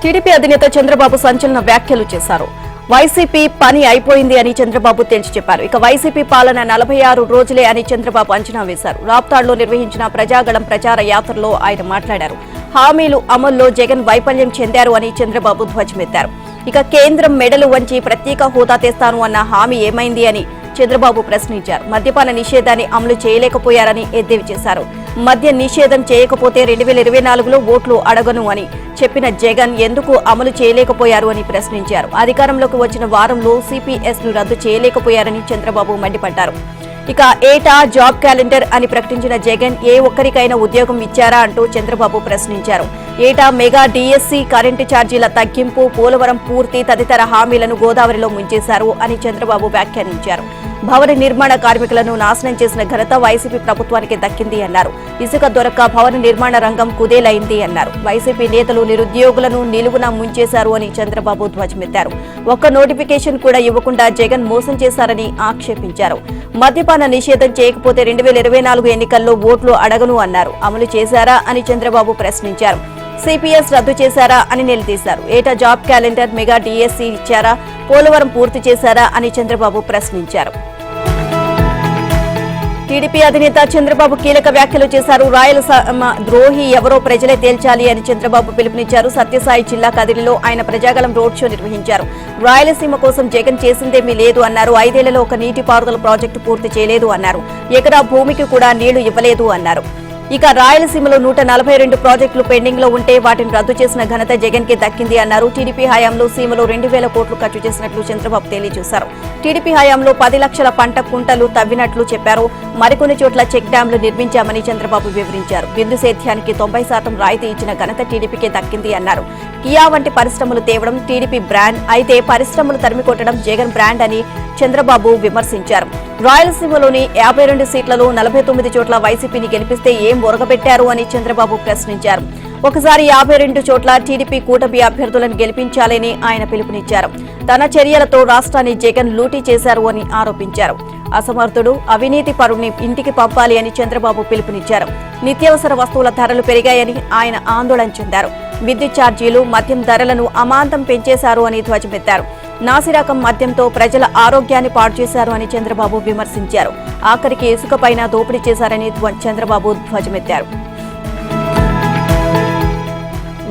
TDP అధినేత చంద్రబాబు సంచలన వ్యాఖ్యలు చేశారు. వైసీపీ పని అయిపోయింది అని చంద్రబాబు తేల్చి చెప్పారు. ఇక వైసీపీ పాలన 46 రోజులే అని చంద్రబాబు అంచనా వేశారు. రాప్తాడ్లో నిర్వహించిన ప్రజాగళం ప్రచార యాత్రలో ఆయన మాట్లాడారు. హామీలు అమల్లో జగన్ వైఫల్యం చెందారు అని చంద్రబాబు ధ్వజమెత్తారు. ఇక కేంద్రం మెడలు వంచి ప్రత్యేక హోదా తెస్తాను అన్న హామీ ఏమైంది అని చంద్రబాబు ప్రశ్నించారు. మద్యపాన నిషేధాన్ని అమలు చేయలేకపోయారని ఎద్దేవి చేశారు. మద్య నిషేధం చేయకపోతే 2024లో ఓట్లు అడగను అని చెప్పిన జగన్ ఎందుకు అమలు చేయలేకపోయారు అని ప్రశ్నించారు. అధికారంలోకి వచ్చిన వారంలో సిపిఎస్ ను రద్దు చేయలేకపోయారని చంద్రబాబు మండిపడ్డారు. ఇక ఏటా జాబ్ క్యాలెండర్ అని ప్రకటించిన జగన్ ఏ ఒక్కరికైనా ఉద్యోగం ఇచ్చారా అంటూ చంద్రబాబు ప్రశ్నించారు. ఏటా మెగా డిఎస్సి, కరెంటు ఛార్జీల తగ్గింపు, పోలవరం పూర్తి తదితర హామీలను గోదావరిలో ముంచేశారు అని చంద్రబాబు వ్యాఖ్యానించారు. భవన నిర్మాణ కార్మికులను నాశనం చేసిన ఘనత వైసీపీ ప్రభుత్వానికి దక్కింది అన్నారు. ఇసుక దొరక్క భవన నిర్మాణ రంగం కుదేలైంది అన్నారు. వైసీపీ నేతలు నిరుద్యోగులను నిలువున ముంచేశారు అని చంద్రబాబు ధ్వజమెత్తారు. ఒక్క నోటిఫికేషన్ కూడా ఇవ్వకుండా జగన్ మోసం చేశారని ఆక్షేపించారు. మద్యపాన నిషేధం చేయకపోతే 2024 ఎన్నికల్లో ఓట్లు అడగను అన్నారు. అమలు చేశారా అని చంద్రబాబు ప్రశ్నించారు. సిపిఎస్ రద్దు చేశారా అని నిలదీశారు. ఏటా జాబ్ క్యాలెండర్, మెగా డిఎస్సి ఇచ్చారా, పోలవరం పూర్తి చేశారా అని చంద్రబాబు ప్రశ్నించారు. టీడీపీ అధినేత చంద్రబాబు కీలక వ్యాఖ్యలు చేశారు. రాయలసీమ ద్రోహి ఎవరో ప్రజలే తేల్చాలి అని చంద్రబాబు పిలుపునిచ్చారు. సత్యసాయి జిల్లా కదిరిలో ఆయన ప్రజాగళం రోడ్ షో నిర్వహించారు. రాయలసీమ కోసం జగన్ చేసిందేమీ లేదు అన్నారు. 5 ఏళ్లలో ఒక నీటిపారుదల ప్రాజెక్టు పూర్తి చేయలేదు అన్నారు. ఎకరా భూమికి కూడా నీళ్లు ఇవ్వలేదు అన్నారు. ఇక రాయలసీమలో 142 ప్రాజెక్టులు పెండింగ్ లో ఉంటే వాటిని రద్దు చేసిన ఘనత జగన్ కి దక్కింది అన్నారు. టీడీపీ హయాంలో సీమలో 2000 కోట్లు ఖర్చు చేసినట్లు చంద్రబాబు తెలియజేశారు. టీడీపీ హయాంలో 10 లక్షల పంట కుంటలు తవ్వినట్లు చెప్పారు. మరికొన్ని చోట్ల చెక్ డ్యాంలు నిర్మించామని చంద్రబాబు వివరించారు. బిందు సేద్యానికి 90% రాయితీ ఇచ్చిన ఘనత టీడీపీకి దక్కింది అన్నారు. కియా వంటి పరిశ్రమలు తేవడం టీడీపీ బ్రాండ్ అయితే పరిశ్రమలు తరిమికొట్టడం జగన్ బ్రాండ్ అని చంద్రబాబు విమర్శించారు. రాయలసీమలోని 52 సీట్లలో 49 చోట్ల వైసీపీని గెలిపిస్తే ఏం ఒరగబెట్టారు అని చంద్రబాబు ప్రశ్నించారు. ఒకసారి 52 చోట్ల టీడీపీ కూటమి అభ్యర్థులను గెలిపించాలని ఆయన పిలుపునిచ్చారు. తన చర్యలతో రాష్ట్రాన్ని జగన్ లూటీ చేశారు అని ఆరోపించారు. అసమర్థుడు, అవినీతి పరుణ్ణి ఇంటికి పంపాలి అని చంద్రబాబు పిలుపునిచ్చారు. నిత్యావసర వస్తువుల ధరలు పెరిగాయని ఆయన ఆందోళన చెందారు. విద్యుత్ ఛార్జీలు, మద్యం ధరలను అమాంతం పెంచేశారు అని ధ్వజమెత్తారు. నాసిరకం మద్యంతో ప్రజల ఆరోగ్యాన్ని పాడు చేశారు అని చంద్రబాబు విమర్శించారు. ఆఖరికి ఇసుకపైన దోపిడీ చేశారని చంద్రబాబు ధ్వజమెత్తారు.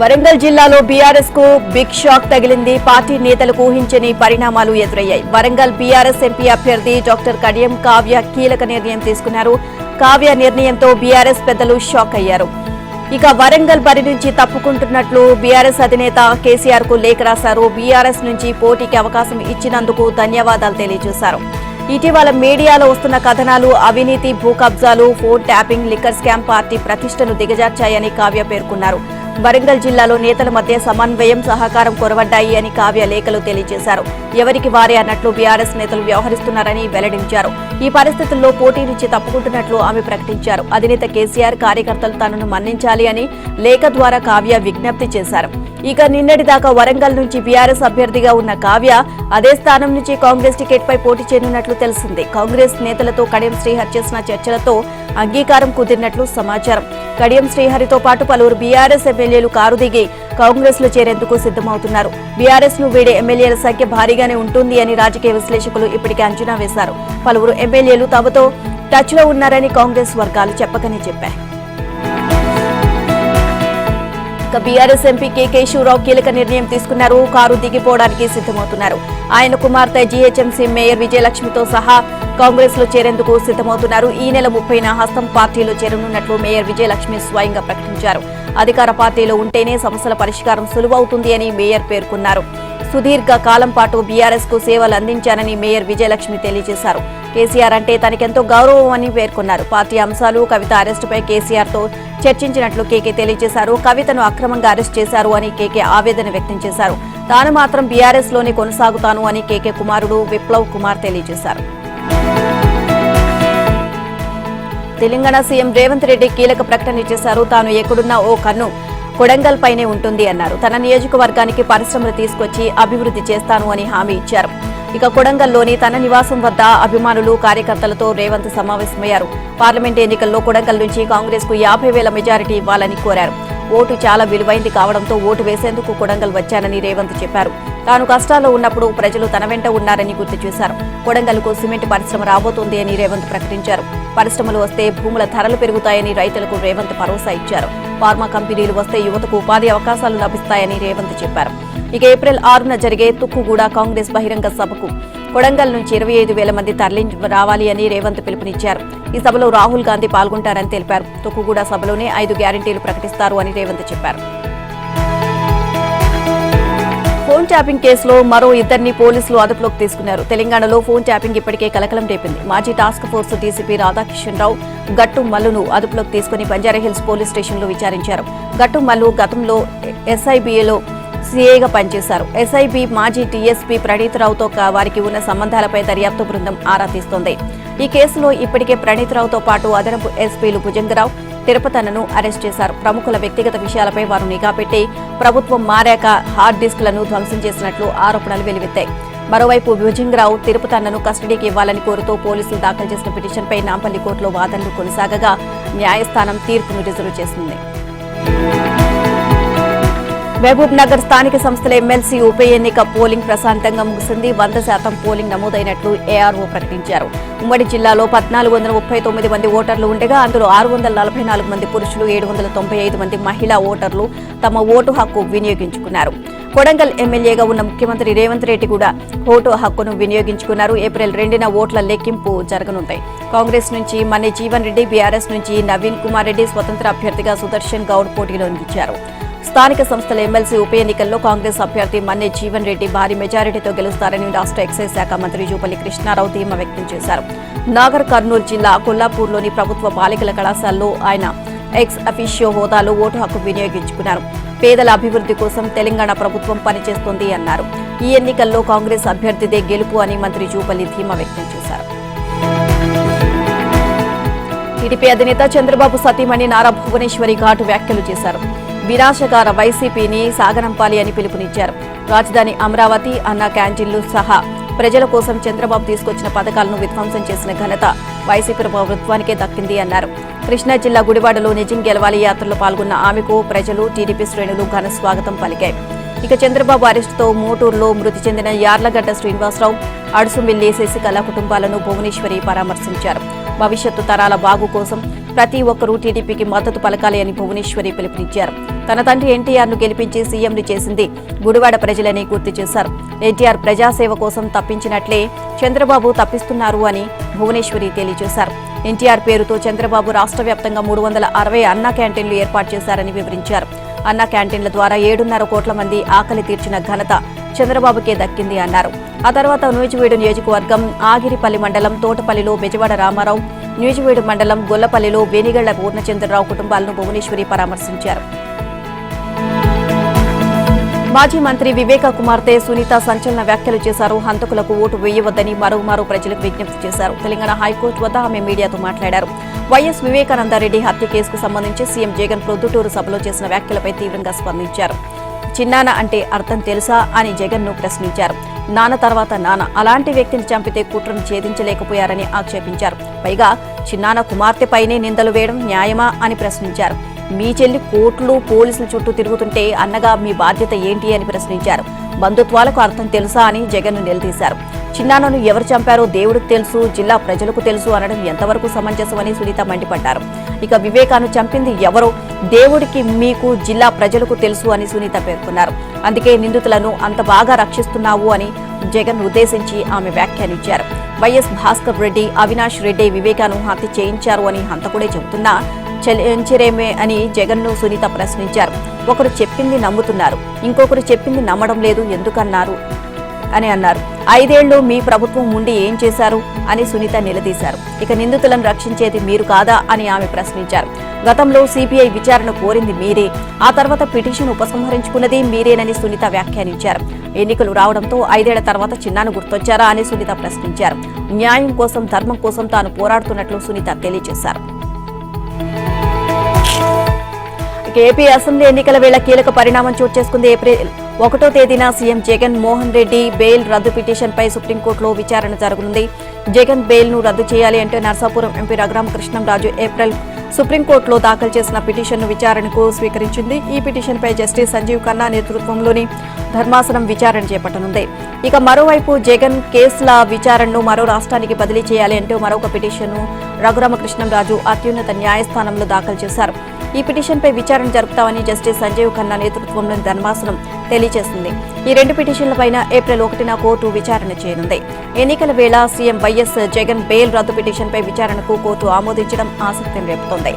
వరంగల్ జిల్లాలో బీఆర్ఎస్ కు బిగ్ షాక్ తగిలింది. పార్టీ నేతలకు ఊహించని పరిణామాలు ఎదురయ్యాయి. వరంగల్ బీఆర్ఎస్ ఎంపీ అభ్యర్థి డాక్టర్ కడియం కావ్య కీలక నిర్ణయం తీసుకున్నారు. కావ్య నిర్ణయంతో బీఆర్ఎస్ పెద్దలు షాక్ అయ్యారు. ఇక వరంగల్ బరి నుంచి తప్పుకుంటున్నట్లు బీఆర్ఎస్ అధినేత కేసీఆర్ కు లేఖ రాశారు. బీఆర్ఎస్ నుంచి పోటీకి అవకాశం ఇచ్చినందుకు ధన్యవాదాలు తెలియజేశారు. ఇటీవల మీడియాలో వస్తున్న కథనాలు అవినీతి, భూ కబ్జాలు, phone tapping, liquor scam party ప్రతిష్టను దిగజార్చాయని కావ్య పేర్కొన్నారు. వరంగల్ జిల్లాలో నేతల మధ్య సమన్వయం, సహకారం కొరవడ్డాయి అని కావ్య లేఖలు తెలియజేశారు. ఎవరికి వారే అన్నట్లు బీఆర్ఎస్ నేతలు వ్యవహరిస్తున్నారని వెల్లడించారు. ఈ పరిస్థితుల్లో పోటీ నుంచి తప్పుకుంటున్నట్లు ఆమె ప్రకటించారు. అధినేత కేసీఆర్ కార్యకర్తలు తనను మన్నించాలి అని లేఖ ద్వారా కావ్య విజ్ఞప్తి చేశారు. ఇక నిన్నటిదాకా వరంగల్ నుంచి బీఆర్ఎస్ అభ్యర్థిగా ఉన్న కావ్య అదే స్థానం నుంచి కాంగ్రెస్ టికెట్ పై పోటీ చేయనున్నట్లు తెలిసింది. కాంగ్రెస్ నేతలతో కడియం శ్రీహరి చేసిన చర్చలతో అంగీకారం కుదిరినట్లు సమాచారం. కడియం శ్రీహరితో పాటు పలువురు బీఆర్ఎస్ ఎమ్మెల్యేలు కారు దిగి కాంగ్రెస్ లో చేరేందుకు సిద్దమవుతున్నారు. బీఆర్ఎస్ ను వీడే ఎమ్మెల్యేల సంఖ్య భారీగానే ఉంటుంది అని రాజకీయ విశ్లేషకులు ఇప్పటికే అంచనా వేశారు. పలువురు ఎమ్మెల్యేలు తమతో టచ్ లో ఉన్నారని కాంగ్రెస్ వర్గాలు చెప్పకనే చెప్పాయి. బీఆర్ఎస్ ఎంపీ కేకే శివరావు కీలక నిర్ణయం తీసుకున్నారు. కారు దిగిపోవడానికి సిద్దమవుతున్నారు. ఆయన కుమార్తె జీహెచ్ఎంసీ మేయర్ విజయలక్ష్మితో సహా కాంగ్రెస్ లో చేరేందుకు సిద్దమవుతున్నారు. ఈ నెల 30న హస్తం పార్టీలో చేరనున్నట్లు మేయర్ విజయలక్ష్మి స్వయంగా ప్రకటించారు. అధికార పార్టీలో ఉంటేనే సమస్యల పరిష్కారం సులువవుతుంది అని మేయర్ పేర్కొన్నారు. సుదీర్ఘ కాలం పాటు బీఆర్ఎస్ కు సేవలు అందించానని మేయర్ విజయలక్ష్మి తెలియజేశారు. కేసీఆర్ అంటే తనకెంతో గౌరవం అని పేర్కొన్నారు. పార్టీ అంశాలు, కవిత అరెస్టుపై కేసీఆర్ తో చర్చించినట్లు కేకే తెలియజేశారు. కవితను అక్రమంగా అరెస్ట్ చేశారు అని కేకే ఆవేదన వ్యక్తం చేశారు. తాను మాత్రం బీఆర్ఎస్ లోనే కొనసాగుతాను అని కేకే కుమారుడు విప్లవ్ కుమార్ తెలియజేశారు. తెలంగాణ సీఎం రేవంత్ రెడ్డి కీలక ప్రకటన చేశారు. తాను ఎక్కడున్నా ఓ కన్ను కొడంగల్ పైనే ఉంటుంది అన్నారు. తన నియోజకవర్గానికి పరిశ్రమలు తీసుకొచ్చి అభివృద్ధి చేస్తాను అని హామీ ఇచ్చారు. ఇక కొడంగల్లోని తన నివాసం వద్ద అభిమానులు, కార్యకర్తలతో రేవంత్ సమావేశమయ్యారు. పార్లమెంట్ ఎన్నికల్లో కొడంగల్ నుంచి కాంగ్రెస్ కు 50,000 మెజారిటీ ఇవ్వాలని కోరారు. ఓటు చాలా విలువైంది కావడంతో ఓటు వేసేందుకు కొడంగల్ వచ్చానని రేవంత్ చెప్పారు. తాను కష్టాల్లో ఉన్నప్పుడు ప్రజలు తన వెంట ఉన్నారని గుర్తు చేశారు. కొడంగల్కు సిమెంట్ పరిశ్రమ రాబోతోంది అని రేవంత్ ప్రకటించారు. పరిశ్రమలు వస్తే భూముల ధరలు పెరుగుతాయని రైతులకు రేవంత్ భరోసా ఇచ్చారు. ఫార్మా కంపెనీలు వస్తే యువతకు ఉపాధి అవకాశాలు లభిస్తాయని రేవంత్ చెప్పారు. ఇక ఏప్రిల్ 6న జరిగే తుక్కుగూడ కాంగ్రెస్ బహిరంగ సభకు కొడంగల్ నుంచి 25,000 మంది తరలించి రావాలి అని రేవంత్ పిలుపునిచ్చారు. ఈ సభలో రాహుల్ గాంధీ పాల్గొంటారని తెలిపారు. తుక్కుగూడ సభలోనే 5 గ్యారంటీలు ప్రకటిస్తారు అని రేవంత్ చెప్పారు. ఫోన్ ట్యాపింగ్ కేసులో మరో 2 పోలీసులు అదుపులోకి తీసుకున్నారు. తెలంగాణలో ఫోన్ ట్యాపింగ్ ఇప్పటికే కలకలం రేపింది. మాజీ టాస్క్ ఫోర్స్ డీసీపీ రాధాకిషన్ రావు గట్టు మల్లును అదుపులోకి తీసుకుని బంజారాహిల్స్ పోలీస్ స్టేషన్లో విచారించారు. గట్టు మల్లు గతంలో ఎస్ఐబీఏలో సీఏగా పనిచేశారు. ఎస్ఐబీ మాజీ టీఎస్పీ ప్రణీత్రావుతో వారికి ఉన్న సంబంధాలపై దర్యాప్తు బృందం ఆరా తీస్తోంది. ఈ కేసులో ఇప్పటికే ప్రణీత్రావుతో పాటు అదనపు ఎస్పీలు భుజంగరావు, తిరుపతన్నను అరెస్ట్ చేశారు. ప్రముఖుల వ్యక్తిగత విషయాలపై వారు నిఘా పెట్టి ప్రభుత్వం మారాక హార్డ్ డిస్క్లను ధ్వంసం చేసినట్లు ఆరోపణలు వెలువెత్తాయి. మరోవైపు భుజంగరావు, తిరుపతన్నను కస్టడీకి ఇవ్వాలని కోరుతూ పోలీసులు దాఖలు చేసిన పిటిషన్పై నాంపల్లి కోర్టులో వాదనలు కొనసాగగా న్యాయస్థానం తీర్పును రిజర్వ్ చేసింది. మహబూబ్ నగర్ స్థానిక సంస్థల ఎమ్మెల్సీ ఉప ఎన్నిక పోలింగ్ ప్రశాంతంగా ముగిసింది. 100% పోలింగ్ నమోదైనట్లు ఏఆర్ఓ ప్రకటించారు. ఉమ్మడి జిల్లాలో 1439 మంది ఓటర్లు ఉండగా అందులో 644 మంది పురుషులు, 795 మంది మహిళా ఓటర్లు తమ ఓటు హక్కు వినియోగించుకున్నారు. కొడంగల్ ఎమ్మెల్యేగా ఉన్న ముఖ్యమంత్రి రేవంత్ రెడ్డి కూడా ఓటు హక్కును వినియోగించుకున్నారు. ఏప్రిల్ 2న ఓట్ల లెక్కింపు జరగనుంటాయి. కాంగ్రెస్ నుంచి మన్నె జీవన్ రెడ్డి, బీఆర్ఎస్ నుంచి నవీన్ కుమార్ రెడ్డి, స్వతంత్ర అభ్యర్థిగా సుదర్శన్ గౌడ్ పోటీలో నిలిచారు. స్థానిక సంస్థల ఎమ్మెల్సీ ఉప ఎన్నికల్లో కాంగ్రెస్ అభ్యర్థి మన్నె జీవన్ రెడ్డి భారీ మెజారిటీతో గెలుస్తారని రాష్ట్ర ఎక్సైజ్ శాఖ మంత్రి జూపల్లి కృష్ణారావు ధీమా వ్యక్తం చేశారు. నాగర్ కర్నూలు జిల్లా కొల్లాపూర్లోని ప్రభుత్వ బాలికల కళాశాలలో ఆయన ఎక్స్ అఫీషియో హోదాలో ఓటు హక్కు వినియోగించుకున్నారు. పేదల అభివృద్ధి కోసం తెలంగాణ ప్రభుత్వం పనిచేస్తోంది అన్నారు. ఈ ఎన్నికల్లో కాంగ్రెస్ అభ్యర్థిదే గెలుపు అని మంత్రి జూపల్లి ధీమా వ్యక్తం చేశారు. టీడీపీ అధినేత చంద్రబాబు సతీమణి నారా భువనేశ్వరి ఘాటు వ్యాఖ్యలు చేశారు. వినాశకార వైసీపీని సాగనంపాలి అని పిలుపునిచ్చారు. రాజధాని అమరావతి, అన్న క్యాంటీన్లు సహా ప్రజల కోసం చంద్రబాబు తీసుకొచ్చిన పథకాలను విధ్వంసం చేసిన ఘనత వైసీపీ ప్రభుత్వానికే దక్కింది అన్నారు. కృష్ణా జిల్లా గుడివాడలో నిజం గెలవాలి యాత్రలో పాల్గొన్న ఆమెకు ప్రజలు, టీడీపీ శ్రేణులు ఘన స్వాగతం పలికాయి. ఇక చంద్రబాబు అరెస్టుతో మోటూరులో మృతి చెందిన యార్లగడ్డ శ్రీనివాసరావు, అడుసుమిల్లి శశికళ కుటుంబాలను భువనేశ్వరి పరామర్శించారు. భవిష్యత్తు తరాల బాగు కోసం ప్రతి ఒక్కరూ టీడీపీకి మద్దతు పలకాలి అని భువనేశ్వరి పిలుపునిచ్చారు. తన తండ్రి ఎన్టీఆర్ను గెలిపించి సీఎంని చేసింది గుడివాడ ప్రజలని గుర్తు చేశారు. ఎన్టీఆర్ ప్రజాసేవ కోసం తప్పించినట్లే చంద్రబాబు తప్పిస్తున్నారు అని భువనేశ్వరి తెలియజేశారు. ఎన్టీఆర్ పేరుతో చంద్రబాబు రాష్ట్ర వ్యాప్తంగా 360 అన్నా క్యాంటీన్లు ఏర్పాటు చేశారని వివరించారు. అన్నా క్యాంటీన్ల ద్వారా 7.5 కోట్ల మంది ఆకలి తీర్చిన ఘనత చంద్రబాబుకే దక్కింది అన్నారు. ఆ తర్వాత నూజివీడు నియోజకవర్గం ఆగిరిపల్లి మండలం తోటపల్లిలో బెజవాడ రామారావు, నూజివీడు మండలం గొల్లపల్లిలో వేనిగళ్ల పూర్ణచంద్రరావు కుటుంబాలను భువనేశ్వరి పరామర్శించారు. మాజీ మంత్రి వివేక కుమార్తె సునీత సంచలన వ్యాఖ్యలు చేశారు. హంతకులకు ఓటు వేయవద్దని మరో ప్రజలకు విజ్ఞప్తి చేశారు. తెలంగాణ హైకోర్టు వద్ద ఆమె మీడియాతో మాట్లాడారు. వైఎస్ వివేకానందరెడ్డి హత్య కేసుకు సంబంధించి సీఎం జగన్ ప్రొద్దుటూరు సభలో చేసిన వ్యాఖ్యలపై తీవ్రంగా స్పందించారు. చిన్నాన్న అంటే అర్థం తెలుసా అని జగన్ ను ప్రశ్నించారు. నాన్న తర్వాత నాన్న, అలాంటి వ్యక్తిని చంపితే కుట్రను ఛేదించలేకపోయారని ఆక్షేపించారు. పైగా చిన్నాన్న కుమార్తెపైనే నిందలు వేయడం న్యాయమా అని ప్రశ్నించారు. మీ చెల్లి కోర్టులు, పోలీసుల చుట్టూ తిరుగుతుంటే అన్నగా మీ బాధ్యత ఏంటి అని ప్రశ్నించారు. బంధుత్వాలకు అర్థం తెలుసా అని జగన్ ను నిలదీశారు. చిన్నాన్నను ఎవరు చంపారో దేవుడికి తెలుసు, జిల్లా ప్రజలకు తెలుసు అనడం ఎంతవరకు సమంజసమని సునీత మండిపడ్డారు. ఇక వివేకాను చంపింది ఎవరో దేవుడికి, మీకు, జిల్లా ప్రజలకు తెలుసు అని సునీత పేర్కొన్నారు. అందుకే నిందితులను అంత బాగా రక్షిస్తున్నావు అని జగన్ ఉద్దేశించి ఆమె వ్యాఖ్యానించారు. వైఎస్ భాస్కర్ రెడ్డి, అవినాష్ రెడ్డి వివేకాను హత్య చేయించారు అని హంతకుడే చెబుతున్నా చెల్లించరేమే అని జగన్ ను సునీత ప్రశ్నించారు. ఒకరు చెప్పింది నమ్ముతున్నారు, ఇంకొకరు చెప్పింది నమ్మడం లేదు ఎందుకన్నారు అని అన్నారు. 5 ఏళ్లు మీ ప్రభుత్వం ఉండి ఏం చేశారు అని సునీత నిలదీశారు. ఇక నిందితులను రక్షించేది మీరు కాదా అని ఆమె ప్రశ్నించారు. గతంలో సిబిఐ విచారణ కోరింది మీరే, ఆ తర్వాత పిటిషన్ ఉపసంహరించుకున్నది మీరేనని సునీత వ్యాఖ్యానించారు. ఎన్నికలు రావడంతో 5 ఏళ్ల తర్వాత చిన్నాను గుర్తొచ్చారా అని సునీత ప్రశ్నించారు. న్యాయం కోసం, ధర్మం కోసం తాను పోరాడుతున్నట్లు సునీత తెలియజేశారు. ఏపీ అసెంబ్లీ ఎన్నికల వేళ కీలక పరిణామం చోటు చేసుకుంది. ఏప్రిల్ 1వ తేదీన సీఎం జగన్ మోహన్ రెడ్డి బెయిల్ రద్దు పిటిషన్పై సుప్రీంకోర్టులో విచారణ జరగనుంది. జగన్ బెయిల్ ను రద్దు చేయాలి అంటే నర్సాపురం ఎంపీ రఘురామ కృష్ణంరాజు ఏప్రిల్ సుప్రీంకోర్టులో దాఖలు చేసిన పిటిషన్ను విచారణకు స్వీకరించింది. ఈ పిటిషన్పై జస్టిస్ సంజీవ్ ఖన్నా నేతృత్వంలోని ధర్మాసనం విచారణ చేపట్టనుంది. ఇక మరోవైపు జగన్ కేసుల విచారణను మరో రాష్ట్రానికి బదిలీ చేయాలి అంటూ మరొక పిటిషన్ను రఘురామకృష్ణంరాజు అత్యున్నత న్యాయస్థానంలో దాఖలు చేశారు. ఈ పిటిషన్పై విచారణ జరుపుతామని జస్టిస్ సంజీవ్ ఖన్నా నేతృత్వంలోని ధర్మాసనం తెలియజేసింది. ఈ రెండు పిటిషన్లపైన ఏప్రిల్ 1న కోర్టు విచారణ చేయనుంది. ఎన్నికల వేళ సీఎం వైఎస్ జగన్ బెయిల్ రద్దు పిటిషన్పై విచారణకు కోర్టు ఆమోదించడం ఆసక్తిని రేపుతోంది.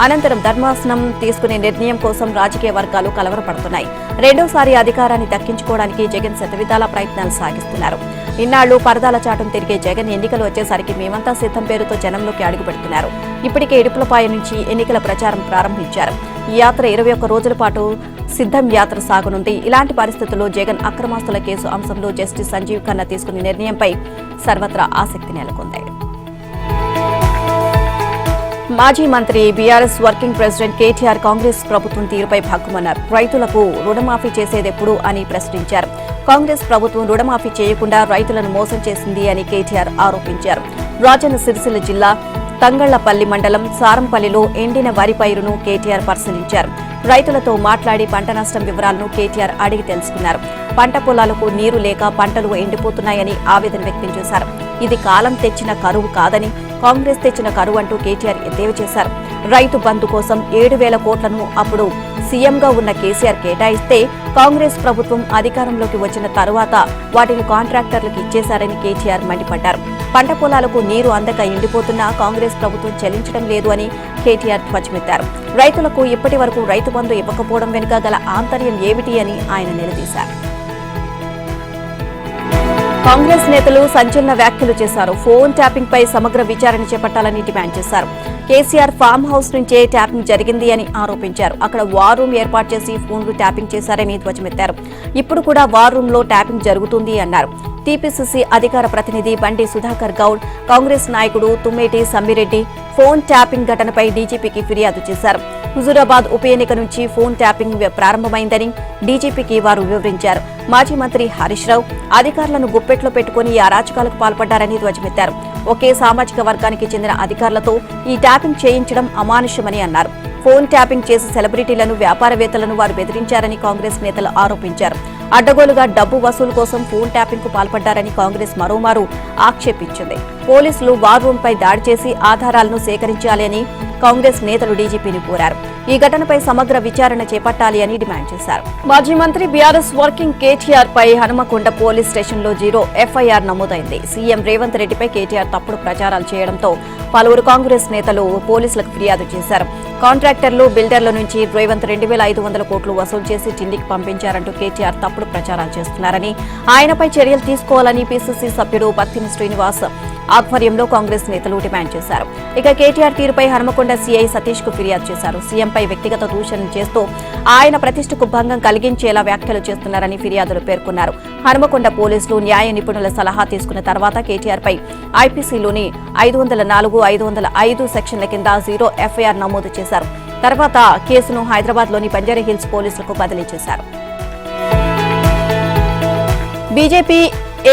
అనంతరం ధర్మాసనం తీసుకునే నిర్ణయం కోసం రాజకీయ వర్గాలు కలవరపడుతున్నాయి. రెండోసారి అధికారాన్ని దక్కించుకోవడానికి జగన్ శతవిధాల ప్రయత్నాలు సాగిస్తున్నారు. ఇన్నాళ్లు పరదాల చాటును తిరిగే జగన్ ఎన్నికలు వచ్చేసరికి మేమంతా సిద్ధం పేరుతో జనంలోకి అడుగుపెడుతున్నారు. ఇప్పటికే ఇడుపులపాయ నుంచి ఎన్నికల ప్రచారం ప్రారంభించారు. ఈ యాత్ర 21 రోజుల పాటు సిద్ధం యాత్ర సాగనుంది. ఇలాంటి పరిస్థితుల్లో జగన్ అక్రమాస్తుల కేసు అంశంలో జస్టిస్ సంజీవ్ ఖన్నా తీసుకునే నిర్ణయంపై సర్వత్రా ఆసక్తి నెలకొంది. మాజీ మంత్రి BRS working president KTR Congress ప్రభుత్వం తీరుపై భగ్గుమన్నారు. రైతులకు రుణమాఫీ చేసేదెప్పుడు అని ప్రశ్నించారు. కాంగ్రెస్ ప్రభుత్వం రుణమాఫీ చేయకుండా రైతులను మోసం చేసింది అని కేటీఆర్ ఆరోపించారు. రాజన్న సిరిసిల్ల జిల్లా తంగళ్లపల్లి మండలం సారంపల్లిలో ఎండిన వరి పైరును కేటీఆర్ పరిశీలించారు. రైతులతో మాట్లాడి పంట నష్టం వివరాలను కేటీఆర్ అడిగి తెలుసుకున్నారు. పంట పొలాలకు నీరు లేక పంటలు ఎండిపోతున్నాయని ఆవేదన వ్యక్తం చేశారు. ఇది కాలం తెచ్చిన కరువు కాదని కాంగ్రెస్ తెచ్చిన కరువు అంటూ కేటీఆర్ ఎద్దేవా చేశారు. రైతు బంధు కోసం 7,000 కోట్లను అప్పుడు సీఎంగా ఉన్న కేసీఆర్ కేటాయిస్తే కాంగ్రెస్ ప్రభుత్వం అధికారంలోకి వచ్చిన తరువాత వాటిని కాంట్రాక్టర్లకు ఇచ్చేశారని కేటీఆర్ మండిపడ్డారు. పంట పొలాలకు నీరు అందక ఎండిపోతున్నా కాంగ్రెస్ ప్రభుత్వం చెల్లించడం లేదు అని కేటీఆర్ ధ్వజమెత్తారు. రైతులకు ఇప్పటి వరకు రైతు బంధు ఇవ్వకపోవడం వెనుక గల ఆంతర్యం ఏమిటి అని ఆయన నిలదీశారు. కాంగ్రెస్ నేతలు సంచలన వ్యాఖ్యలు చేశారు. ఫోన్ ట్యాపింగ్ పై సమగ్ర విచారణ చేపట్టాలని డిమాండ్ చేశారు. కేసీఆర్ ఫామ్ హౌస్ నుంచే ట్యాపింగ్ జరిగింది అని ఆరోపించారు. అక్కడ వార్ రూమ్ ఏర్పాటు చేసి ఫోన్లు ట్యాపింగ్ చేశారని ధ్వజమెత్తారు. ఇప్పుడు కూడా వార్ రూమ్ లో ట్యాపింగ్ జరుగుతుంది అన్నారు. టీపీసీసీ అధికార ప్రతినిధి బండి సుధాకర్ గౌడ్, కాంగ్రెస్ నాయకుడు తుమ్మేటి సమ్మిరెడ్డి ఫోన్ ట్యాపింగ్ ఘటనపై డీజీపీకి ఫిర్యాదు చేశారు. హుజూరాబాద్ ఉప ఎన్నిక నుంచి ఫోన్ ట్యాపింగ్ ప్రారంభమైందని డీజీపీకి వారు వివరించారు. మాజీ మంత్రి హరీష్ రావు అధికారులను గుప్పెట్లో పెట్టుకుని ఈ అరాచకాలకు పాల్పడ్డారని ధ్వజమెత్తారు. ఒకే సామాజిక వర్గానికి చెందిన అధికారులతో ఈ ట్యాపింగ్ చేయించడం అమానుష్యమని అన్నారు. ఫోన్ ట్యాపింగ్ చేసి సెలబ్రిటీలను, వ్యాపారవేత్తలను వారు బెదిరించారని కాంగ్రెస్ నేతలు ఆరోపించారు. అడ్డగోలుగా డబ్బు వసూలు కోసం ఫోన్ ట్యాపింగ్ కు పాల్పడ్డారని కాంగ్రెస్ మరోమారు ఆక్షేపించింది. పోలీసులు వార్ రూమ్ పై దాడి చేసి ఆధారాలను సేకరించాలి అని కాంగ్రెస్ నేతలు డీజీపీని కోరారు. ఈ ఘటనపై సమగ్ర విచారణ చేపట్టాలి అని డిమాండ్ చేశారు. మాజీ మంత్రి బీఆర్ఎస్ వర్కింగ్ కేటీఆర్ పై హనుమకొండ పోలీస్ స్టేషన్లో 0 ఎఫ్ఐఆర్ నమోదైంది. సీఎం రేవంత్ రెడ్డిపై కేటీఆర్ తప్పుడు ప్రచారాలు చేయడంతో పలువురు కాంగ్రెస్ నేతలు పోలీసులకు ఫిర్యాదు చేశారు. కాంట్రాక్టర్లు, బిల్డర్ల నుంచి రేవంత్ 2,500 కోట్లు వసూలు చేసి ఢిల్లీకి పంపించారంటూ కేటీఆర్ తప్పుడు ప్రచారాలు చేస్తున్నారని, ఆయనపై చర్యలు తీసుకోవాలని పీసీసీ సభ్యుడు పత్తిని శ్రీనివాస్ ఆధ్వర్యంలో కాంగ్రెస్ నేతలు డిమాండ్ చేశారు. ఇక కేటీఆర్ తీరుపై హనుమకొండ సీఐ సతీష్ కు ఫిర్యాదు చేశారు. సీఎంపై వ్యక్తిగత దూషణలు చేస్తూ ఆయన ప్రతిష్టకు భంగం కలిగించేలా వ్యాఖ్యలు చేస్తున్నారని ఫిర్యాదులు పేర్కొన్నారు. హనుమకొండ పోలీసులు న్యాయ నిపుణుల సలహా తీసుకున్న తర్వాత కేటీఆర్ పై ఐపీసీలోని 504, 505 సెక్షన్ల కింద 0 ఎఫ్ఐఆర్ నమోదు చేశారు. తర్వాత కేసును హైదరాబాద్లోని బంజారాహిల్స్ పోలీసులకు బదిలీ చేశారు. బీజేపీ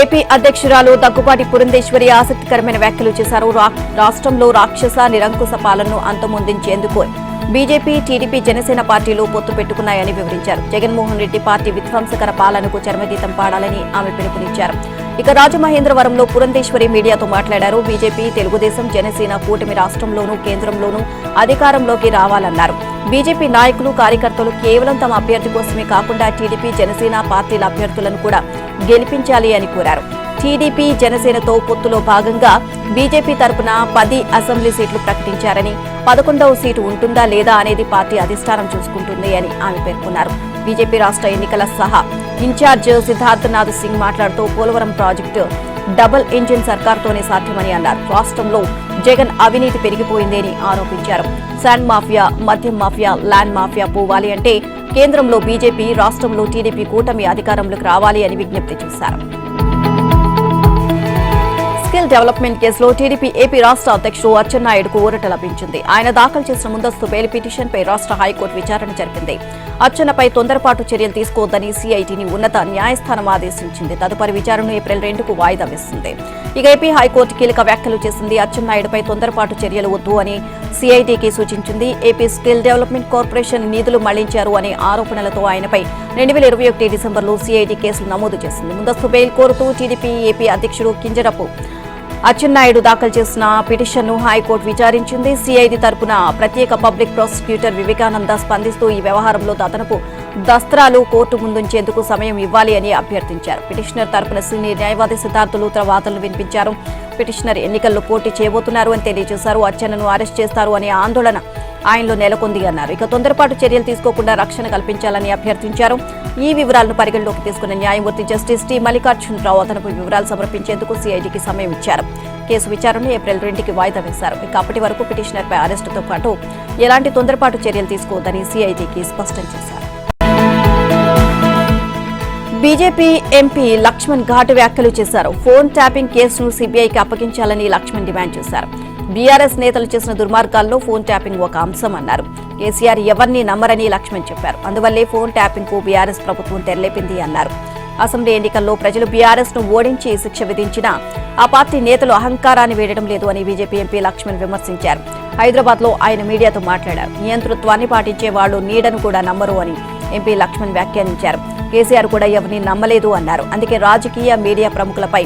ఏపీ అధ్యక్షురాలు దగ్గుబాటి పురంధేశ్వరి ఆసక్తికరమైన వ్యాఖ్యలు చేశారు. రాష్ట్రంలో రాక్షస నిరంకుశ పాలనను అంతమొందించేందుకు బీజేపీ, టీడీపీ, జనసేన పార్టీలు పొత్తు పెట్టుకున్నాయని వివరించారు. జగన్మోహన్ రెడ్డి పార్టీ విధ్వంసకర పాలనకు చర్మగీతం పాడాలని ఆమె పిలుపునిచ్చారు. ఇక రాజమహేంద్రవరంలో పురంధేశ్వరి మీడియాతో మాట్లాడారు. బీజేపీ, తెలుగుదేశం, జనసేన కూటమి రాష్ట్రంలోనూ కేంద్రంలోనూ అధికారంలోకి రావాలన్నారు. బీజేపీ నాయకులు, కార్యకర్తలు కేవలం తమ అభ్యర్థి కోసమే కాకుండా టీడీపీ, జనసేన పార్టీల అభ్యర్థులను కూడా గెలిపించాలి అని కోరారు. టీడీపీ, జనసేనతో పొత్తులో భాగంగా బీజేపీ తరపున 10 అసెంబ్లీ సీట్లు ప్రకటించారని, 11వ సీటు ఉంటుందా లేదా అనేది పార్టీ అధిష్టానం చూసుకుంటుంది అని ఆమె పేర్కొన్నారు. బీజేపీ రాష్ట్ర ఎన్నికల సహా ఇన్ఛార్జ్ సిద్ధార్థనాథ్ సింగ్ మాట్లాడుతూ పోలవరం ప్రాజెక్టు డబుల్ ఇంజిన్ సర్కార్తోనే సాధ్యమని అన్నారు. రాష్ట్రంలో జగన్ అవినీతి పెరిగిపోయిందని ఆరోపించారు. శాండ్ మాఫియా, మద్యం మాఫియా, ల్యాండ్ మాఫియా పోవాలి అంటే కేంద్రంలో బీజేపీ, రాష్ట్రంలో టీడీపీ కూటమి అధికారంలోకి రావాలి అని విజ్ఞప్తి చేశారు. స్కిల్ డెవలప్మెంట్ కేసులో టీడీపీ ఏపీ రాష్ట్ర అధ్యక్షుడు అచ్చెన్నాయుడుకు ఊరట లభించింది. ఆయన దాఖలు చేసిన ముందస్తు బెయిల్ పిటిషన్పై రాష్ట్ర హైకోర్టు విచారణ జరిపింది. అచ్చెన్నపై తొందరపాటు చర్యలు తీసుకోవద్దని సీఐటీని ఉన్నత న్యాయస్థానం ఆదేశించింది. తదుపరి విచారణను ఏప్రిల్ 2కు వాయిదా వేసింది. ఇక ఏపీ హైకోర్టు కీలక వ్యాఖ్యలు చేసింది. అచ్చెన్నాయుడుపై తొందరపాటు చర్యలు వద్దు అని సీఐటీకి సూచించింది. ఏపీ స్కిల్ డెవలప్మెంట్ కార్పొరేషన్ నిధులు మళ్లించారు అనే ఆరోపణలతో ఆయనపై 2021 డిసెంబర్లో సీఐటీ కేసులు నమోదు చేసింది. ముందస్తు బెయిల్ కోరుతూ టీడీపీ ఏపీ అధ్యక్షుడు కింజరపు అచ్చెన్నాయుడు దాఖలు చేసిన పిటిషన్ను హైకోర్టు విచారించింది. సీఐడీ తరపున ప్రత్యేక పబ్లిక్ ప్రాసిక్యూటర్ వివేకానంద స్పందిస్తూ ఈ వ్యవహారంలో అదనపు దస్త్రాలు కోర్టు ముందుంచేందుకు సమయం ఇవ్వాలి అని అభ్యర్థించారు. పిటిషనర్ తరపున సీనియర్ న్యాయవాది సిద్ధార్థులు తన వాదనలు వినిపించారు. పిటిషనర్ ఎన్నికల్లో పోటీ చేయబోతున్నారు అని తెలియజేశారు. అచ్చెన్నను అరెస్ట్ చేస్తారు అనే ఆందోళన ఆయనలో నెలకొంది అన్నారు. ఇక తొందరపాటు చర్యలు తీసుకోకుండా రక్షణ కల్పించాలని అభ్యర్థించారు. ఈ వివరాలను పరిగణలోకి తీసుకున్న న్యాయమూర్తి జస్టిస్ టి మల్లికార్జునరావు అదనపు వివరాలు సమర్పించేందుకు సీఐడీకి సమయం ఇచ్చారు. కేసు విచారణను ఏప్రిల్ 2కి వాయిదా వేశారు. ఇక అప్పటి వరకు పిటిషనర్పై అరెస్టుతో పాటు ఎలాంటి తొందరపాటు చర్యలు తీసుకోవద్దని సీఐడీకి స్పష్టం చేశారు. బీజేపీ ఎంపీ లక్ష్మణ్ ఘాటు వ్యాఖ్యలు చేశారు. ఫోన్ ట్యాపింగ్ కేసును సీబీఐకి అప్పగించాలని లక్ష్మణ్ డిమాండ్ చేశారు. బీఆర్ఎస్ నేతలు చేసిన దుర్మార్గాల్లో ఫోన్ ట్యాపింగ్ ఒక అంశం అన్నారు. కేసీఆర్ ఎవరిని నమ్మరని లక్ష్మణ్ చెప్పారు. అందువల్లే ఫోన్ ట్యాపింగ్ కు బీఆర్ఎస్ ప్రభుత్వం తెరలేపింది అన్నారు. అసెంబ్లీ ఎన్నికల్లో ప్రజలు బీఆర్ఎస్ ను ఓడించి శిక్ష విధించినా ఆ పార్టీ నేతలు అహంకారాన్ని వేయడం లేదు అని బీజేపీ ఎంపీ లక్ష్మణ్ విమర్శించారు. హైదరాబాద్ లో ఆయన మీడియాతో మాట్లాడారు. నియంతృత్వాన్ని పాటించే వాళ్లు నీడను కూడా నమ్మరు అని ఎంపీ లక్ష్మణ్ వ్యాఖ్యానించారు. కేసీఆర్ కూడా ఎవరిని నమ్మలేదు అన్నారు. అందుకే రాజకీయ మీడియా ప్రముఖులపై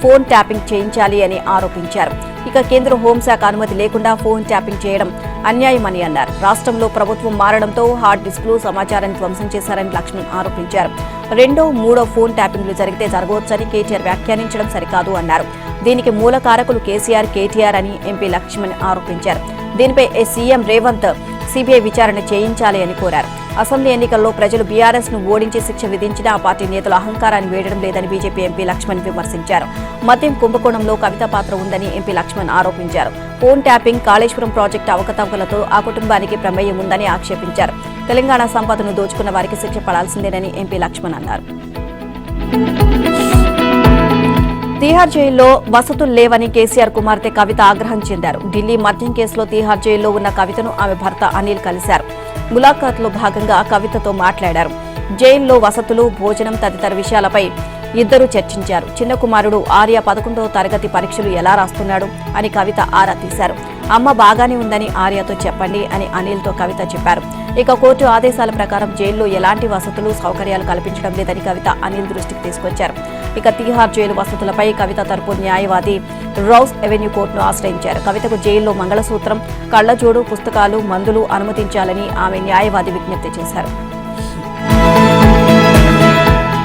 ఫోన్ ట్యాపింగ్ చేయించాలి అని ఆరోపించారు. ఇక కేంద్ర హోంశాఖ అనుమతి లేకుండా ఫోన్ ట్యాపింగ్ చేయడం అన్యాయమని అన్నారు. రాష్ట్రంలో ప్రభుత్వం మారడంతో హార్డ్ డిస్క్లు సమాచారాన్ని ధ్వంసం చేశారని లక్ష్మణ్ ఆరోపించారు. 2, 3 ఫోన్ ట్యాపింగ్లు జరిగితే జరగవచ్చని కేటీఆర్ వ్యాఖ్యానించడం సరికాదు అన్నారు. దీనికి మూల కారకులు కేసీఆర్, కేటీఆర్ అని ఎంపీ లక్ష్మణ్ ఆరోపించారు. దీనిపై సీఎం రేవంత్ సీబీఐ విచారణ చేయించాలి అని కోరారు. అసెంబ్లీ ఎన్నికల్లో ప్రజలు బీఆర్ఎస్ ను ఓడించి శిక్ష విధించిన ఆ పార్టీ నేతలు అహంకారాన్ని వేయడం లేదని బీజేపీ ఎంపీ లక్ష్మణ్ విమర్శించారు. మద్యం కుంభకోణంలో కవిత పాత్ర ఉందని ఎంపీ లక్ష్మణ్ ఆరోపించారు. ఫోన్ ట్యాపింగ్, కాళేశ్వరం ప్రాజెక్టు అవకతవకలతో ఆ కుటుంబానికి ప్రమేయం ఉందని ఆక్షేపించారు. తెలంగాణ సంపదను దోచుకున్న వారికి శిక్ష పడాల్సిందేనని ఎంపీ లక్ష్మణ్ అన్నారు. తీహార్ జైల్లో వసతులు లేవని కేసీఆర్ కుమార్తె కవిత ఆగ్రహం చెందారు. ఢిల్లీ మద్యం కేసులో తీహార్ జైల్లో ఉన్న కవితను ఆమె భర్త అనిల్ కలిశారు. ములాఖాత్లో భాగంగా కవితతో మాట్లాడారు. జైల్లో వసతులు, భోజనం తదితర విషయాలపై ఇద్దరూ చర్చించారు. చిన్న కుమారుడు ఆర్య 11వ తరగతి పరీక్షలు ఎలా రాస్తున్నాడు అని కవిత ఆరా తీశారు. అమ్మ బాగానే ఉందని ఆర్యతో చెప్పండి అని అనిల్తో కవిత చెప్పారు. ఇక కోర్టు ఆదేశాల ప్రకారం జైల్లో ఎలాంటి వసతులు, సౌకర్యాలు కల్పించడం లేదని కవిత అనిల్ దృష్టికి తీసుకొచ్చారు. ఇక తీహార్ జైలు వసతులపై కవిత తరపు న్యాయవాది రౌస్ ఎవెన్యూ కోర్టును ఆశ్రయించారు. కవితకు జైల్లో మంగళసూత్రం, కళ్లజోడు, పుస్తకాలు, మందులు అనుమతించాలని ఆమె న్యాయవాది విజ్ఞప్తి చేశారు.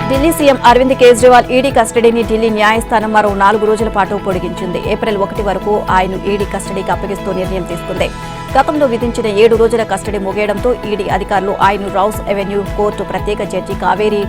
ఢిల్లీ సీఎం అరవింద్ కేజ్రీవాల్ ఈడీ కస్టడీని ఢిల్లీ న్యాయస్థానం మరో 4 రోజుల పాటు పొడిగించింది. ఏప్రిల్ 1 వరకు ఆయన ఈడీ కస్టడీకి అప్పగిస్తూ నిర్ణయం తీసుకుంది. గతంలో విధించిన 7 రోజుల కస్టడీ ముగియడంతో ఈడీ అధికారులు ఆయన్ను రౌస్ ఎవెన్యూ కోర్టు ప్రత్యేక జడ్జి కావేరీ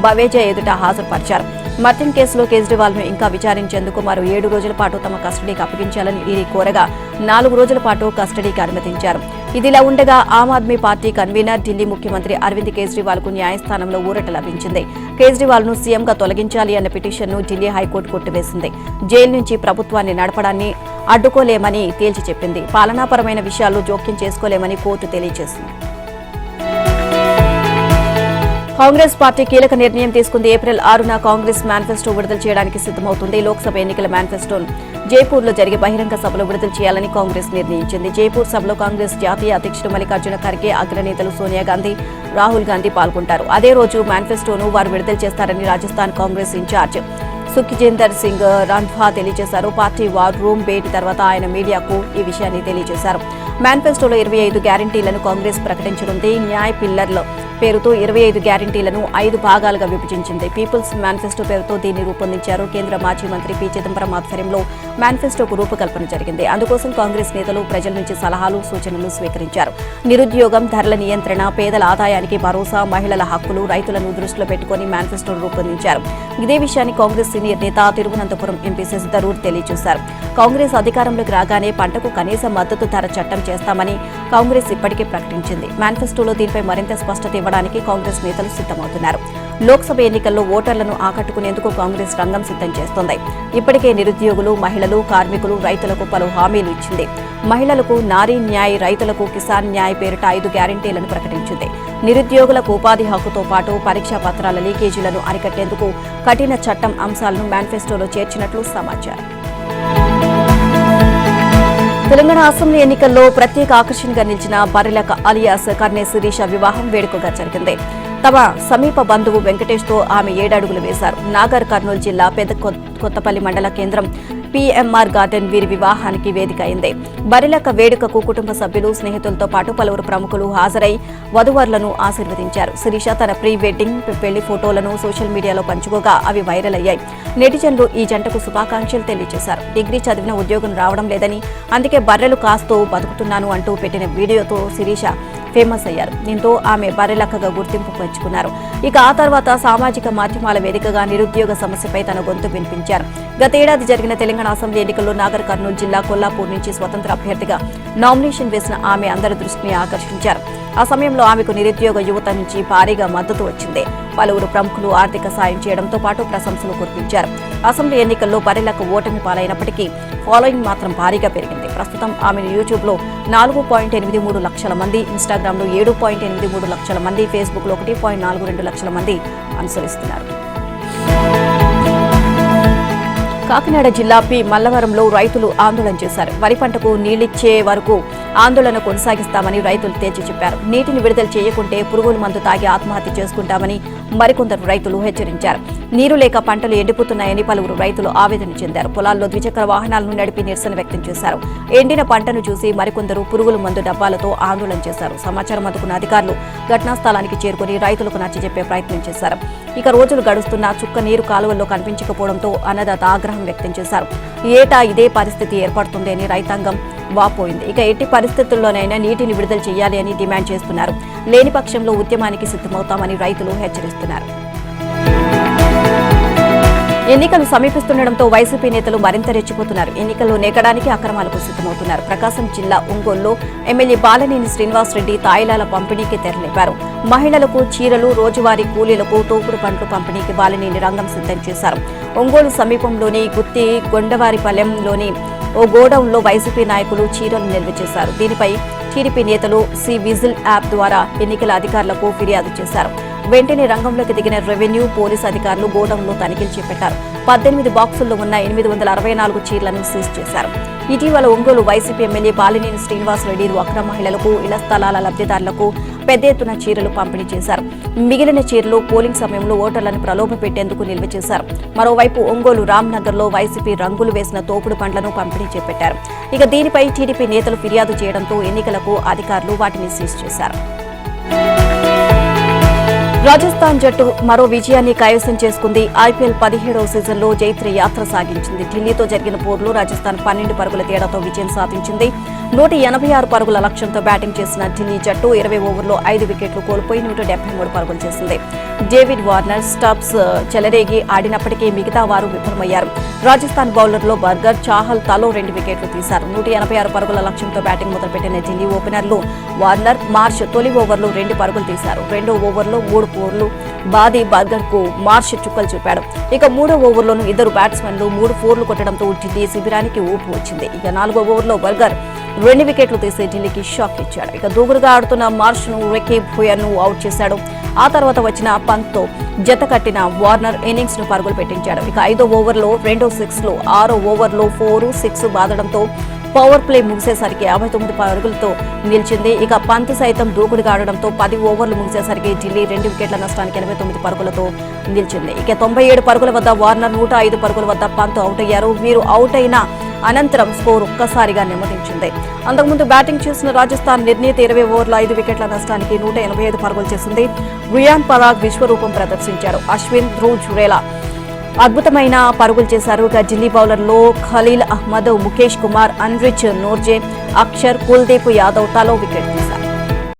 బవేజా ఎదుట హాజరుపరిచారు. మద్యం కేసులో కేజ్రీవాల్ ను ఇంకా విచారించేందుకు మరో 7 రోజుల పాటు తమ కస్టడీకి అప్పగించాలని ఈడీ కోరగా 4 రోజుల పాటు కస్టడీకి అనుమతించారు. ఇదిలా ఉండగా ఆమ్ ఆద్మీ పార్టీ కన్వీనర్, ఢిల్లీ ముఖ్యమంత్రి అరవింద్ కేజ్రీవాల్ కు న్యాయస్థానంలో ఊరట లభించింది. కేజ్రీవాల్ ను సీఎంగా తొలగించాలి అన్న పిటిషన్ను ఢిల్లీ హైకోర్టు కొట్టివేసింది. జైలు నుంచి ప్రభుత్వాన్ని నడపడాన్ని అడ్డుకోలేమని తేల్చి చెప్పింది. పాలనాపరమైన విషయాల్లో జోక్యం చేసుకోలేమని కోర్టు తెలియజేసింది. కాంగ్రెస్ పార్టీ కీలక నిర్ణయం తీసుకుంది. ఏప్రిల్ 6న కాంగ్రెస్ మేనిఫెస్టో విడుదల చేయడానికి సిద్దమవుతుంది. లోక్సభ ఎన్నికల మేనిఫెస్టోను జైపూర్లో జరిగే బహిరంగ సభలో విడుదల చేయాలని కాంగ్రెస్ నిర్ణయించింది. జైపూర్ సభలో కాంగ్రెస్ జాతీయ అధ్యక్షుడు మల్లికార్జున ఖర్గే, అగ్రనేతలు సోనియా గాంధీ, రాహుల్ గాంధీ పాల్గొంటారు. అదే రోజు మేనిఫెస్టోను వారు విడుదల చేస్తారని రాజస్థాన్ కాంగ్రెస్ ఇన్ఛార్జ్ సుఖ్జిందర్ సింగ్ రంధ్వా తెలియజేశారు. పార్టీ వార్ రూమ్ భేటీ తర్వాత ఆయన మీడియాకు ఈ విషయాన్ని తెలియజేశారు. మేనిఫెస్టోలో 25 గ్యారంటీలను కాంగ్రెస్ ప్రకటించనుంది. న్యాయ్ పిల్లర్ల పేరుతో 25 గ్యారంటీలను 5 భాగాలుగా విభజించింది. పీపుల్స్ మేనిఫెస్టో పేరుతో దీన్ని రూపొందించారు. కేంద్ర మాజీ మంత్రి పి చిదంబరం ఆధ్వర్యంలో మేనిఫెస్టోకు రూపకల్పన జరిగింది. అందుకోసం కాంగ్రెస్ నేతలు ప్రజల నుంచి సలహాలు, సూచనలు స్వీకరించారు. నిరుద్యోగం, ధరల నియంత్రణ, పేదల ఆదాయానికి భరోసా, మహిళల హక్కులు, రైతులను దృష్టిలో పెట్టుకుని మేనిఫెస్టోను రూపొందించారు. ఇదే విషయాన్ని కాంగ్రెస్ సీనియర్ నేత తిరువనంతపురం ఎంపీ శశి థరూర్ తెలియజేశారు. కాంగ్రెస్ అధికారంలోకి రాగానే పంటకు కనీస మద్దతు ధర చట్టం చేస్తామని కాంగ్రెస్ ఇప్పటికే ప్రకటించింది. మేనిఫెస్టోలో దీనిపై మరింత స్పష్టత ఇవ్వడానికి కాంగ్రెస్ నేతలు సిద్ధమవుతున్నారు. లోక్సభ ఎన్నికల్లో ఓటర్లను ఆకట్టుకునేందుకు కాంగ్రెస్ రంగం సిద్ధం చేస్తోంది. ఇప్పటికే నిరుద్యోగులు, మహిళలు, కార్మికులు, రైతులకు పలు హామీలు ఇచ్చింది. మహిళలకు నారీ న్యాయ్, రైతులకు కిసాన్ న్యాయ్ పేరిట 5 గ్యారంటీలను ప్రకటించింది. నిరుద్యోగులకు ఉపాధి హక్కుతో పాటు పరీక్షా పత్రాల లీకేజీలను అరికట్టేందుకు కఠిన చట్టం అంశాలను మేనిఫెస్టోలో చేర్చినట్లు సమాచారం. తెలంగాణ అసెంబ్లీ ఎన్నికల్లో ప్రత్యేక ఆకర్షణగా నిలిచిన బర్రెలక అలియాస్ కర్నె శిరీష వివాహం వేడుకగా జరిగింది. తమ సమీప బంధువు వెంకటేష్తో ఆమె 7 అడుగులు వేశారు. నాగర్ కర్నూలు జిల్లా పెద్ద కొత్తపల్లి మండల కేంద్రం PMR గార్డెన్ వీరి వివాహానికి వేదిక అయింది. బర్రెలక వేడుకకు కుటుంబ సభ్యులు, స్నేహితులతో పాటు పలువురు ప్రముఖులు హాజరై వధువరులను ఆశీర్వదించారు. శిరీష తన ప్రీ వెడ్డింగ్ పెళ్లి ఫోటోలను సోషల్ మీడియాలో పంచుకోగా అవి వైరల్ అయ్యాయి. నెటిజన్లు ఈ జంటకు శుభాకాంక్షలు తెలియజేశారు. డిగ్రీ చదివిన ఉద్యోగం రావడం లేదని, అందుకే బర్రెలు కాస్తూ బతుకుతున్నాను అంటూ పెట్టిన వీడియోతో శిరీష ఫేమస్ అయ్యారు. దీంతో ఆమె బర్రెలక్కగా గుర్తింపు పెంచుకున్నారు. ఇక ఆ తర్వాత సామాజిక మాధ్యమాల వేదికగా నిరుద్యోగ సమస్యపై తన గొంతు వినిపించారు. గతేడాది జరిగిన తెలంగాణ అసెంబ్లీ ఎన్నికల్లో నాగర్ కర్నూలు జిల్లా కొల్లాపూర్ నుంచి స్వతంత్ర అభ్యర్థిగా నామినేషన్ వేసిన ఆమె అందరి దృష్టిని ఆకర్షించారు. ఆ సమయంలో ఆమెకు నిరుద్యోగ యువత నుంచి భారీగా మద్దతు వచ్చింది. పలువురు ప్రముఖులు ఆర్థిక సాయం చేయడంతో పాటు ప్రశంసలు కురిపించారు. అసెంబ్లీ ఎన్నికల్లో బర్రెలకు ఓటమి పాలైనప్పటికీ ఫాలోయింగ్ మాత్రం భారీగా పెరిగింది. ప్రస్తుతం ఆమెను యూట్యూబ్లో 4.83 లక్షల మంది, ఇన్స్టాగ్రామ్లో 7.83 లక్షల మంది, ఫేస్బుక్లో 1.42 లక్షల మంది అనుసరిస్తున్నారు. కాకినాడ జిల్లా పి మల్లవరంలో రైతులు ఆందోళన చేశారు. వరి పంటకు నీళ్లిచ్చే వరకు ఆందోళన కొనసాగిస్తామని రైతులు తేల్చి చెప్పారు. నీటిని విడుదల చేయకుంటే పురుగుల మందు తాగి ఆత్మహత్య చేసుకుంటామని మరికొందరు రైతులు హెచ్చరించారు. నీరు లేక పంటలు ఎండిపోతున్నాయని పలువురు రైతులు ఆవేదన చెందారు. పొలాల్లో ద్విచక్ర వాహనాలను నడిపి నిరసన వ్యక్తం చేశారు. ఎండిన పంటను చూసి మరికొందరు పురుగుల మందు డబ్బాలతో ఆందోళన చేశారు. సమాచారం అందుకున్న అధికారులు ఘటనా స్థలానికి చేరుకుని రైతులకు నచ్చజెప్పే ప్రయత్నం చేశారు. ఇక రోజులు గడుస్తున్నా చుక్క నీరు కాలువల్లో కనిపించకపోవడంతో అన్నదాత ఆగ్రహం వ్యక్తం చేశారు. ఏటా ఇదే పరిస్థితి ఏర్పడుతుంది అని రైతాంగం వాపోయింది. ఇక ఎట్టి పరిస్థితుల్లోనైనా నీటిని విడుదల చేయాలి అని డిమాండ్ చేస్తున్నారు. లేని పక్షంలో ఉద్యమానికి సిద్ధమవుతామని రైతులు హెచ్చరిస్తున్నారు. ఎన్నికలు సమీపిస్తుండటంతో వైసీపీ నేతలు మరింత రెచ్చిపోతున్నారు. ఎన్నికల్లో నేకడానికి అక్రమాలకు సిద్ధమవుతున్నారు. ప్రకాశం జిల్లా ఒంగోలులో ఎమ్మెల్యే బాలినేని శ్రీనివాసరెడ్డి తాయిలాల పంపిణీకి తెరలేపారు. మహిళలకు చీరలు, రోజువారీ కూలీలకు తోపుడు పండ్లు పంపిణీకి బాలినేని రంగం సిద్ధం చేశారు. ఒంగోలు సమీపంలోని గుత్తి గొండవారిపాలెంలోని ఓ గోడౌన్లో వైసీపీ నాయకులు చీరలు నిల్వ చేశారు. దీనిపై టీడీపీ నేతలు విజిల్ యాప్ ద్వారా ఎన్నికల అధికారులకు ఫిర్యాదు చేశారు. వెంటనే రంగంలోకి దిగిన రెవెన్యూ, పోలీసు అధికారులు గోడౌన్లో తనిఖీలు చేపట్టారు. 18 బాక్సుల్లో ఉన్న 864 చీరలను సీజ్ చేశారు. ఇటీవల ఒంగోలు వైసీపీ ఎమ్మెల్యే బాలినేని శ్రీనివాసరెడ్డి అక్రమ మహిళలకు, ఇళ్ల స్థలాల లబ్ధిదారులకు పెద్ద ఎత్తున చీరలు పంపిణీ చేశారు. మిగిలిన చీరలు పోలింగ్ సమయంలో ఓటర్లను ప్రలోభపెట్టేందుకు నిల్వ చేశారు. మరోవైపు ఒంగోలు రామ్నగర్లో వైసీపీ రంగులు వేసిన తోపుడు పండ్లను పంపిణీ చేపట్టారు. ఇక దీనిపై టీడీపీ నేతలు ఫిర్యాదు చేయడంతో ఎన్నికలకు అధికారులు వాటిని సీజ్ చేశారు. రాజస్థాన్ జట్టు మరో విజయాన్ని కైవసం చేసుకుంది. IPL 17వ సీజన్లో జైత్ర యాత్ర సాగించింది. ఢిల్లీతో జరిగిన పోరులో రాజస్థాన్ 12 పరుగుల తేడాతో విజయం సాధించింది. 186 పరుగుల లక్ష్యంతో బ్యాటింగ్ చేసిన ఢిల్లీ జట్టు 20 ఓవర్లో 5 వికెట్లు కోల్పోయి 173 పరుగులు చేసింది. డేవిడ్ వార్నర్, స్టబ్స్ చెలరేగి ఆడినప్పటికీ మిగతా వారు విఫలమయ్యారు. రాజస్థాన్ బౌలర్లో బర్గర్, చాహల్ తలో 2 వికెట్లు తీశారు. 186 పరుగుల లక్ష్యంతో బ్యాటింగ్ మొదలుపెట్టిన ఢిల్లీ ఓపెనర్లు వార్నర్, మార్ష్ తొలి ఓవర్లో 2 పరుగులు తీశారు. రెండో ఓవర్లో 3 4లు బాది బర్గర్ కు మార్ష్ చుక్కలు చూపాడు. ఇక 3వ ఓవర్లోనూ ఇద్దరు బ్యాట్స్మెన్లు 3 4లు కొట్టడంతో ఢిల్లీ శిబిరానికి ఊపు వచ్చింది. ఇక 4వ ఓవర్లో బర్గర్ 2 వికెట్లు తీసి ఢిల్లీకి షాక్ ఇచ్చాడు. ఇక దూకుడుగా ఆడుతున్న మార్ష్ ను రెకీ భూయర్ ను అవుట్ చేశాడు. ఆ తర్వాత వచ్చిన పంత్తో జత కట్టిన వార్నర్ ఇన్నింగ్స్ ను పరుగులు పెట్టించాడు. ఇక 5వ ఓవర్లో 2 6లు, 6వ ఓవర్లో 4 6 బాదడంతో పవర్ ప్లే ముగిసేసరికి 59 పరుగులతో నిలిచింది. ఇక పంత్ సైతం దూకుడుగా ఆడడంతో 10 ఓవర్లు ముగిసేసరికి ఢిల్లీ 2 వికెట్ల నష్టానికి 89 పరుగులతో నిలిచింది. ఇక 97 పరుగుల వద్ద వార్నర్, 105 పరుగుల వద్ద పంత్ అవుట్ అయ్యారు. వీరు అవుట్ అయిన అనంతరం స్కోర్ ఒక్కసారిగా నెమ్మదించింది. అంతకుముందు బ్యాటింగ్ చేసిన రాజస్థాన్ నిర్ణీత 20 ఓవర్ల 5 వికెట్ల నష్టానికి 185 పరుగులు చేసింది. రియాన్ పరాగ్ విశ్వరూపం ప్రదర్శించారు. అశ్విన్, ధ్రువ్ జురేలా అద్భుతమైన పరుగులు చేశారు. ఇక ఢిల్లీ బౌలర్లో ఖలీల్ అహ్మద్, ముఖేష్ కుమార్, అన్రిచ్ నోర్జే, అక్షర్, కుల్దీప్ యాదవ్ తలో వికెట్